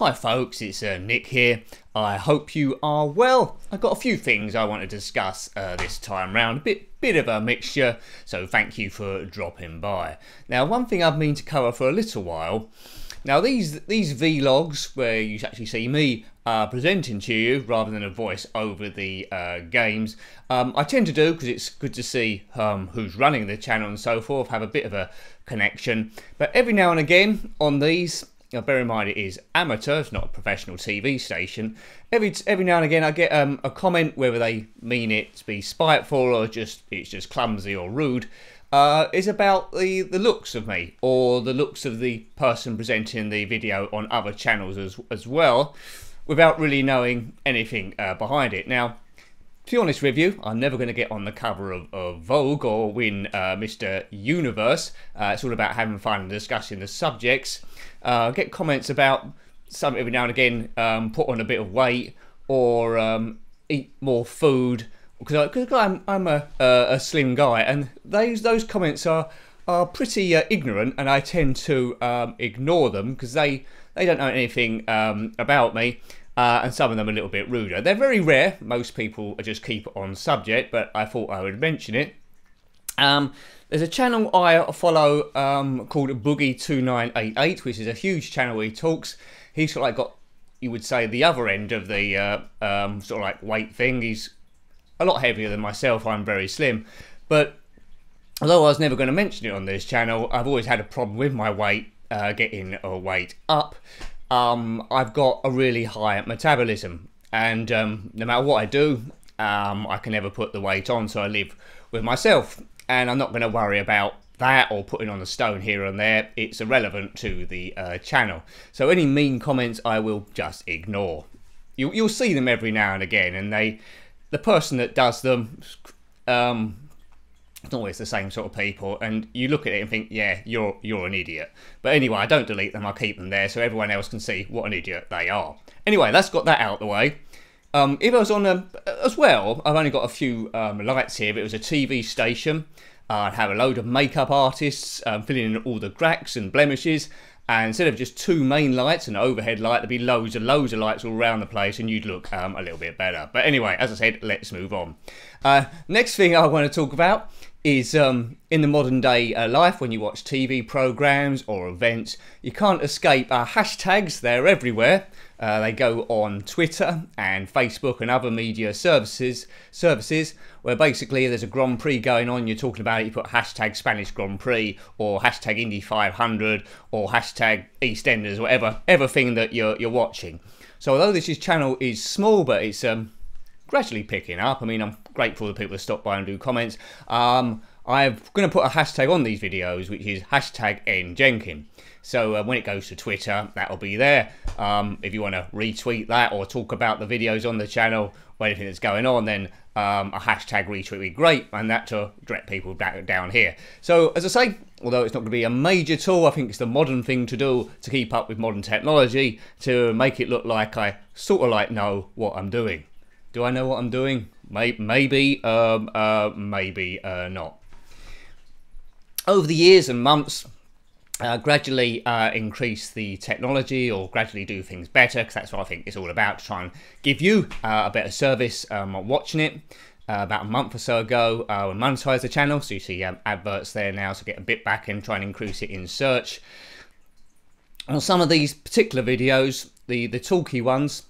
Hi folks, it's Nick here. I hope you are well. I've got a few things I want to discuss this time round, a bit of a mixture, so thank you for dropping by. Now, one thing I've been to cover for a little while, now these vlogs where you actually see me presenting to you rather than a voice over the games, I tend to do because it's good to see who's running the channel and so forth, have a bit of a connection. But every now and again on these, now bear in mind it is amateur, it's not a professional TV station. Every now and again I get a comment, whether they mean it to be spiteful or it's just clumsy or rude, is about the looks of me or the looks of the person presenting the video on other channels as well, without really knowing anything behind it. Now, to be honest with you, I'm never going to get on the cover of Vogue or win Mr. Universe. It's all about having fun and discussing the subjects. Get comments about some every now and again, put on a bit of weight or eat more food, because I'm a slim guy, and those comments are pretty ignorant, and I tend to ignore them because they don't know anything about me. And some of them are a little bit ruder. They're very rare. Most people just keep it on subject, but I thought I would mention it. There's a channel I follow called Boogie2988, which is a huge channel where he talks. He's sort of like got, you would say, the other end of the sort of like weight thing. He's a lot heavier than myself. I'm very slim. But although I was never going to mention it on this channel, I've always had a problem with my weight, getting a weight up. I've got a really high metabolism, and no matter what I do, I can never put the weight on, so I live with myself, and I'm not going to worry about that or putting on a stone here and there. It's irrelevant to the channel, so any mean comments I will just ignore. You'll see them every now and again, and the person that does them, it's always the same sort of people, and you look at it and think, yeah, you're an idiot. But anyway, I don't delete them, I keep them there so everyone else can see what an idiot they are. Anyway, that's got that out of the way. If I was on as well, I've only got a few lights here. If it was a TV station, I'd have a load of makeup artists filling in all the cracks and blemishes, and instead of just two main lights and an overhead light, there'd be loads of lights all around the place, and you'd look a little bit better. But anyway, as I said, let's move on. Next thing I want to talk about is in the modern day life, when you watch TV programs or events, you can't escape hashtags. They're everywhere. They go on Twitter and Facebook and other media services where basically there's a Grand Prix going on, you're talking about it, you put hashtag Spanish Grand Prix or hashtag Indy 500 or hashtag EastEnders, whatever everything that you're watching. So although this channel is small, but it's gradually picking up. I mean, I'm grateful to people that stop by and do comments. I'm going to put a hashtag on these videos, which is hashtag Njenkin. So when it goes to Twitter, that'll be there. If you want to retweet that or talk about the videos on the channel or anything that's going on, then a hashtag retweet would be great, and that to direct people back down here. So as I say, although it's not going to be a major tool, I think it's the modern thing to do to keep up with modern technology, to make it look like I sort of like know what I'm doing. Do I know what I'm doing? Maybe, maybe not. Over the years and months, gradually increase the technology or gradually do things better, because that's what I think it's all about, to try and give you a better service watching it. About a month or so ago, we monetized the channel, so you see adverts there now to get a bit back and try and increase it in search. On some of these particular videos, the talky ones,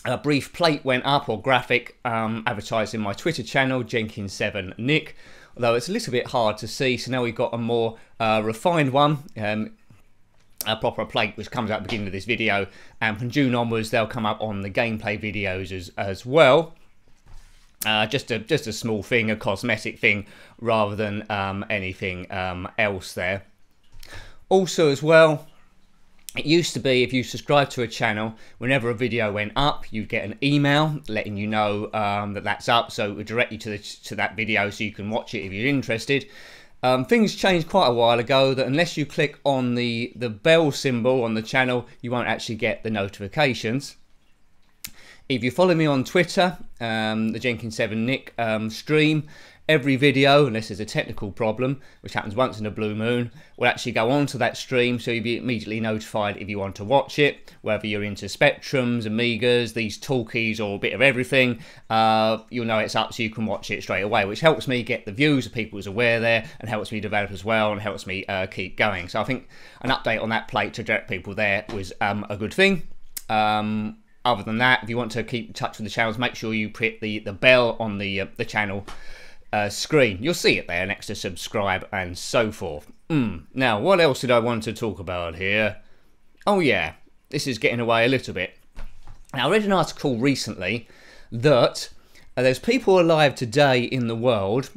a brief plate went up, or graphic, advertising my Twitter channel, Njenkin7Nick, although it's a little bit hard to see, so now we've got a more refined one, a proper plate, which comes out at the beginning of this video, and from June onwards they'll come up on the gameplay videos as well. Just a small thing, a cosmetic thing, rather than anything else there. Also as well, it used to be, if you subscribe to a channel, whenever a video went up, you'd get an email letting you know that that's up, so it would direct you to that video so you can watch it if you're interested. Things changed quite a while ago, that unless you click on the bell symbol on the channel, you won't actually get the notifications. If you follow me on Twitter, the Njenkin7Nick stream, every video, unless there's a technical problem, which happens once in a blue moon, will actually go onto that stream, so you'll be immediately notified if you want to watch it, whether you're into Spectrums, Amigas, these talkies, or a bit of everything. You'll know it's up, so you can watch it straight away, which helps me get the views of people who's aware there, and helps me develop as well, and helps me keep going. So I think an update on that plate to direct people there was a good thing. Other than that, if you want to keep in touch with the channels, make sure you hit the bell on the channel screen. You'll see it there next to subscribe and so forth. Now, what else did I want to talk about here? Oh yeah, this is getting away a little bit. Now, I read an article recently that there's people alive today in the world,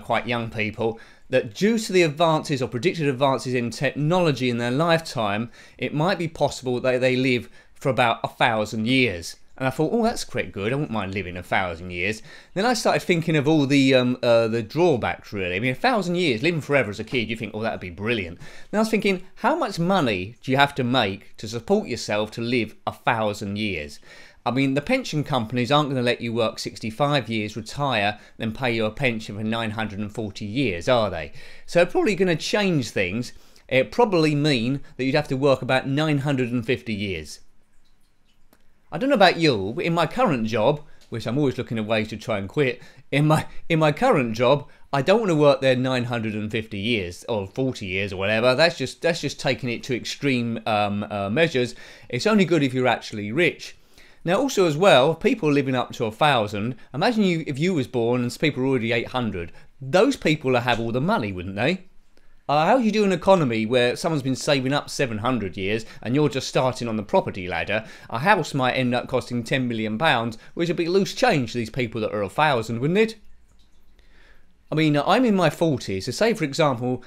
quite young people, that due to the advances or predicted advances in technology in their lifetime, it might be possible that they live for about 1,000 years. And I thought, oh, that's quite good. I wouldn't mind living 1,000 years. Then I started thinking of all the drawbacks, really. I mean, 1,000 years, living forever as a kid, you think, oh, that would be brilliant. Then I was thinking, how much money do you have to make to support yourself to live 1,000 years? I mean, the pension companies aren't going to let you work 65 years, retire, then pay you a pension for 940 years, are they? So they're probably going to change things. It probably mean that you'd have to work about 950 years. I don't know about you, but in my current job, which I'm always looking at ways to try and quit, in my current job, I don't want to work there 950 years or 40 years or whatever. That's just taking it to extreme measures. It's only good if you're actually rich. Now, also as well, people living up to 1,000. Imagine if you was born and people are already 800. Those people will have all the money, wouldn't they? How do you do an economy where someone's been saving up 700 years and you're just starting on the property ladder? A house might end up costing £10 million, which would be loose change to these people that are 1,000, wouldn't it? I mean, I'm in my 40s, so say for example,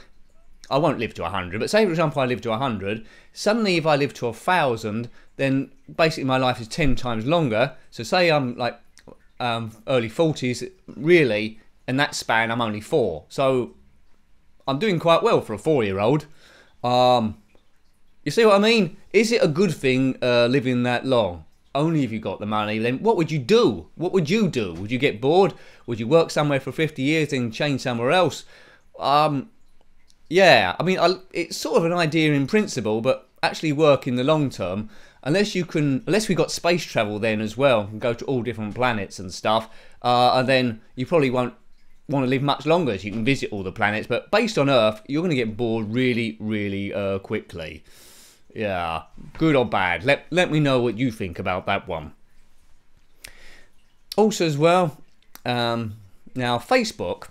I won't live to 100, but say for example I live to 100, suddenly if I live to 1,000, then basically my life is 10 times longer. So say I'm like early 40s, really, in that span I'm only 4. So I'm doing quite well for a 4-year-old. You see what I mean? Is it a good thing living that long? Only if you got the money. Then what would you do? What would you do? Would you get bored? Would you work somewhere for 50 years and change somewhere else? Yeah, I mean, it's sort of an idea in principle, but actually work in the long term, unless we got space travel then as well, and go to all different planets and stuff, and then you probably won't want to live much longer, so you can visit all the planets. But based on Earth, you're going to get bored really, really quickly. Yeah, good or bad. Let me know what you think about that one. Also as well, now Facebook,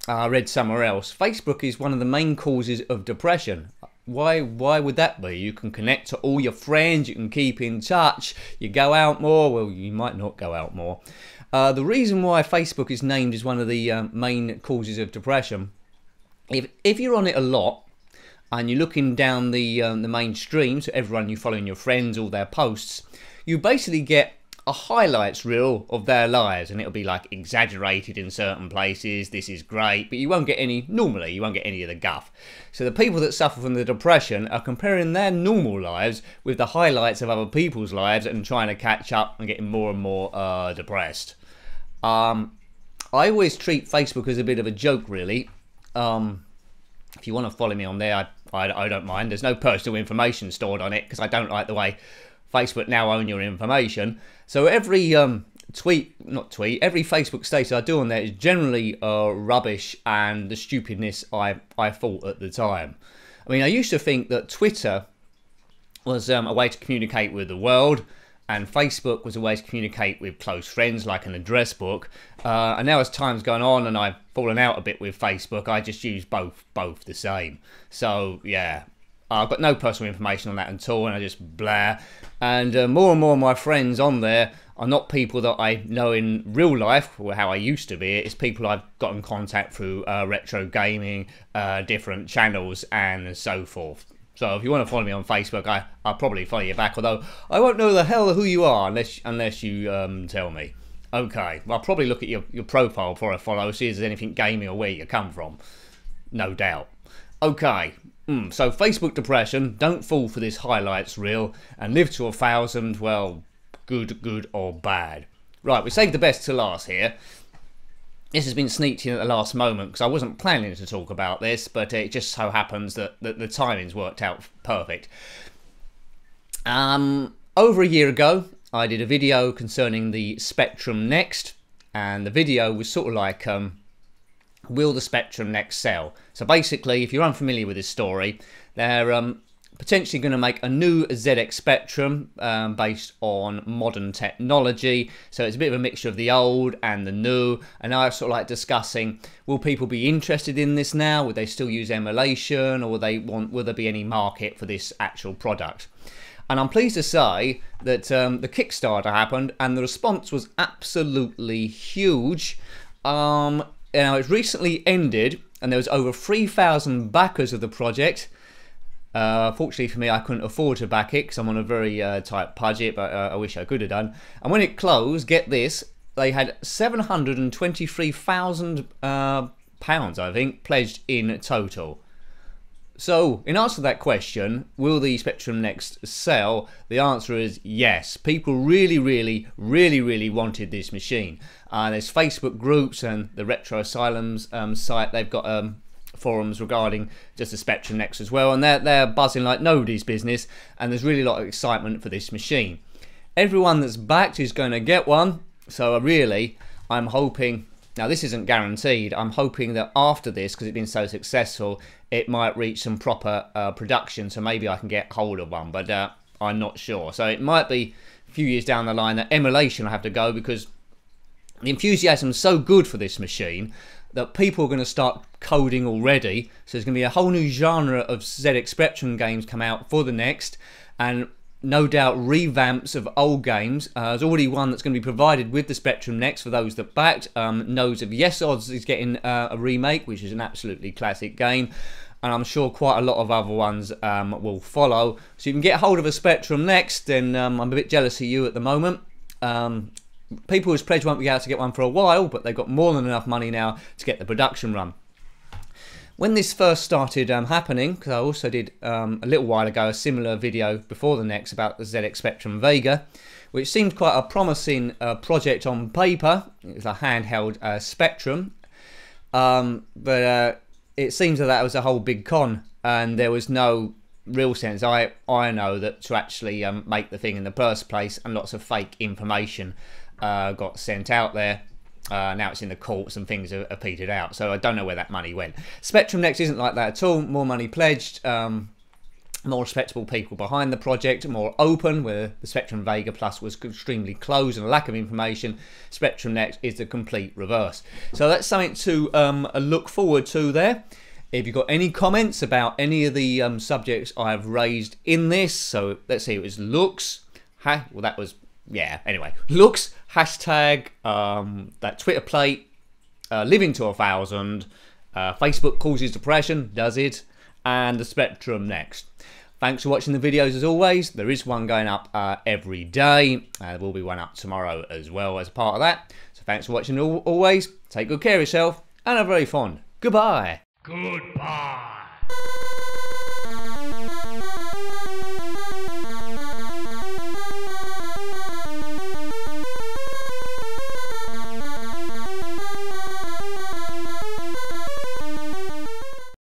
I read somewhere else, Facebook is one of the main causes of depression. Why would that be? You can connect to all your friends, you can keep in touch, you go out more, well, you might not go out more. The reason why Facebook is named as one of the main causes of depression, if you're on it a lot and you're looking down the main stream, so everyone you follow in your friends, all their posts, you basically get a highlights reel of their lives, and it'll be like exaggerated in certain places. This is great, but you won't get any, normally you won't get any of the guff. So the people that suffer from the depression are comparing their normal lives with the highlights of other people's lives and trying to catch up and getting more and more depressed. I always treat Facebook as a bit of a joke, really. If you want to follow me on there, I don't mind. There's no personal information stored on it because I don't like the way Facebook now own your information. So every every Facebook status I do on there is generally rubbish and the stupidness I thought at the time. I mean, I used to think that Twitter was a way to communicate with the world, and Facebook was a way to communicate with close friends, like an address book. And now as time's gone on and I've fallen out a bit with Facebook, I just use both the same. So yeah, I've got no personal information on that at all, and I just blah. And more and more of my friends on there are not people that I know in real life, or how I used to be. It's people I've got in contact through Retrogaming, different channels, and so forth. So if you want to follow me on Facebook, I'll probably follow you back, although I won't know the hell who you are unless you tell me. Okay, well, I'll probably look at your profile before I follow, see if there's anything gaming or where you come from. No doubt. Okay, so Facebook depression, don't fall for this highlights reel, and live to 1,000, well, good or bad. Right, we saved the best to last here. This has been sneaked in at the last moment because I wasn't planning to talk about this, but it just so happens that the timing's worked out perfect. Over a year ago, I did a video concerning the Spectrum Next, and the video was sort of like, will the Spectrum Next sell? So basically, if you're unfamiliar with this story, they're potentially going to make a new ZX Spectrum based on modern technology. So it's a bit of a mixture of the old and the new. And I was sort of like discussing, will people be interested in this now? Would they still use emulation, or will there be any market for this actual product? And I'm pleased to say that the Kickstarter happened and the response was absolutely huge. Now it's recently ended and there was over 3,000 backers of the project. Fortunately for me, I couldn't afford to back it because I'm on a very tight budget, but I wish I could have done. And when it closed, get this, they had £723,000, I think, pledged in total. So, in answer to that question, will the Spectrum Next sell? The answer is yes. People really wanted this machine. There's Facebook groups and the Retro Asylum's site, they've got forums regarding just the Spectrum Next as well, and they're buzzing like nobody's business, and there's really a lot of excitement for this machine. Everyone that's backed is going to get one, so I'm hoping, now this isn't guaranteed, I'm hoping that after this, because it's been so successful, it might reach some proper production, so maybe I can get hold of one, but I'm not sure. So it might be a few years down the line that emulation will have to go, because the enthusiasm is so good for this machine that people are going to start coding already. So there's going to be a whole new genre of ZX Spectrum games come out for the Next, and no doubt revamps of old games. There's already one that's going to be provided with the Spectrum Next for those that backed. Nodes of Yes Odds is getting a remake, which is an absolutely classic game, and I'm sure quite a lot of other ones will follow. So you can get hold of a Spectrum Next, and I'm a bit jealous of you at the moment. People who's pledged won't be able to get one for a while, but they've got more than enough money now to get the production run. When this first started happening, because I also did a little while ago a similar video before the Next about the ZX Spectrum Vega, which seemed quite a promising project on paper. It was a handheld Spectrum, but it seems that was a whole big con, and there was no real sense. I know that to actually make the thing in the first place, and lots of fake information got sent out there. Now it's in the courts and things are petered out, so I don't know where that money went. Spectrum Next isn't like that at all. More money pledged, more respectable people behind the project, more open, where the Spectrum Vega Plus was extremely closed and a lack of information. Spectrum Next is the complete reverse. So that's something to look forward to there. If you've got any comments about any of the subjects I've raised in this, so let's see, it was looks, well that was, yeah, anyway, looks, hashtag, that Twitter plate, living to 1,000, Facebook causes depression, does it, and the Spectrum Next. Thanks for watching the videos as always. There is one going up every day. There will be one up tomorrow as well as part of that. So thanks for watching always. Take good care of yourself and have very fun. Goodbye. Goodbye.